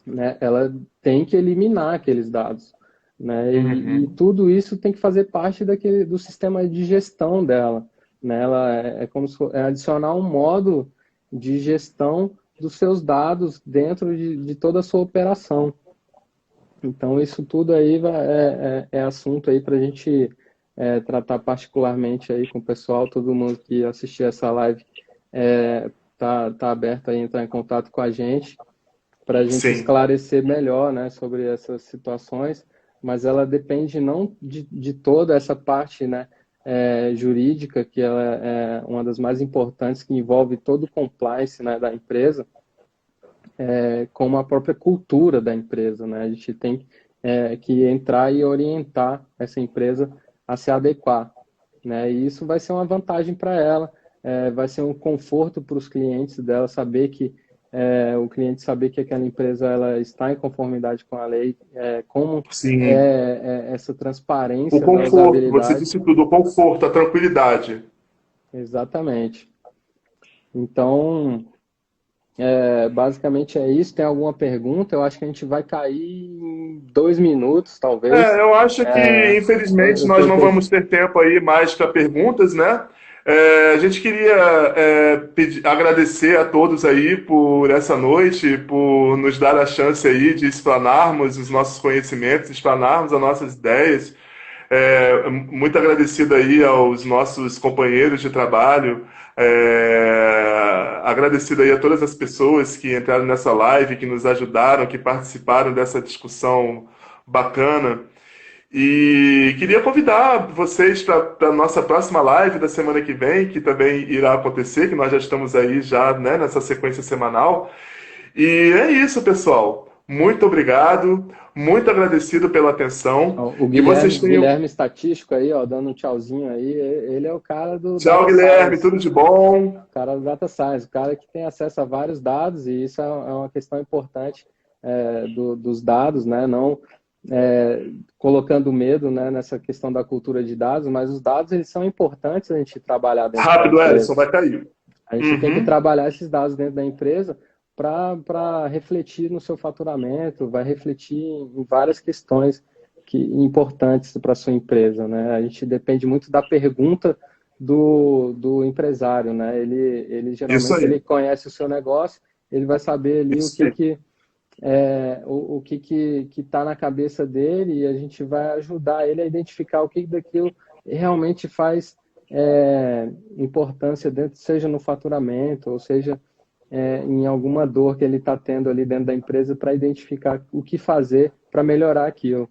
né, ela tem que eliminar aqueles dados. Né, e Uhum. tudo isso tem que fazer parte do sistema de gestão dela. Né, ela como se é adicionar um módulo de gestão dos seus dados dentro de toda a sua operação. Então, isso tudo aí é assunto aí para a gente tratar particularmente aí com o pessoal, todo mundo que assistir essa live tá aberto a entrar em contato com a gente para a gente Sim. esclarecer melhor, né, sobre essas situações, mas ela depende não de toda essa parte, né, jurídica, que ela é uma das mais importantes, que envolve todo o compliance, né, da empresa, como a própria cultura da empresa, né? A gente tem que entrar e orientar essa empresa a se adequar, né? E isso vai ser uma vantagem para ela, vai ser um conforto para os clientes dela saber que o cliente saber que aquela empresa ela está em conformidade com a lei, como Sim. essa O transparência da conforto, você usabilidade. disse tudo, o conforto, a tranquilidade. Exatamente. Então, basicamente é isso. Tem alguma pergunta? Eu acho que a gente vai cair em 2 minutos, talvez. Eu acho que, infelizmente, Eu nós não tentei. vamos ter tempo aí mais para perguntas, né? A gente queria agradecer a todos aí por essa noite, por nos dar a chance aí de explanarmos os nossos conhecimentos, explanarmos as nossas ideias. Muito agradecido aí aos nossos companheiros de trabalho, agradecido aí a todas as pessoas que entraram nessa live, que nos ajudaram, que participaram dessa discussão bacana. E queria convidar vocês para a nossa próxima live da semana que vem, que também irá acontecer, que nós já estamos aí já, né, nessa sequência semanal. E é isso, pessoal. Muito obrigado, muito agradecido pela atenção. Ó, o Que vocês Guilherme, tenham. Guilherme Estatístico aí, ó, dando um tchauzinho aí. Ele é o cara do Tchau, Data Guilherme, Science. tudo de bom. O cara do Data Science, o cara que tem acesso a vários dados, e isso é uma questão importante dos dados, né? Não colocando medo, né, nessa questão da cultura de dados, mas os dados eles são importantes a gente trabalhar dentro da Rápido, Ellison, empresa. vai cair. A gente tem que Uhum. trabalhar esses dados dentro da empresa para refletir no seu faturamento, vai refletir em várias questões importantes para a sua empresa, né? A gente depende muito da pergunta do empresário, né? Ele Isso geralmente, se aí. ele conhece o seu negócio, ele vai saber ali Isso aí. o que está na cabeça dele, e a gente vai ajudar ele a identificar o que daquilo realmente faz importância dentro, seja no faturamento, ou seja em alguma dor que ele está tendo ali dentro da empresa, para identificar o que fazer para melhorar aquilo.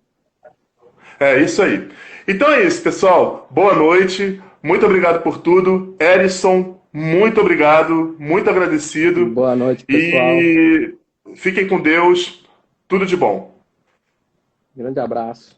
É isso aí. Então é isso, pessoal. Boa noite. Muito obrigado por tudo. Erison, muito obrigado. Muito agradecido. Boa noite, pessoal. E fiquem com Deus. Tudo de bom. Grande abraço.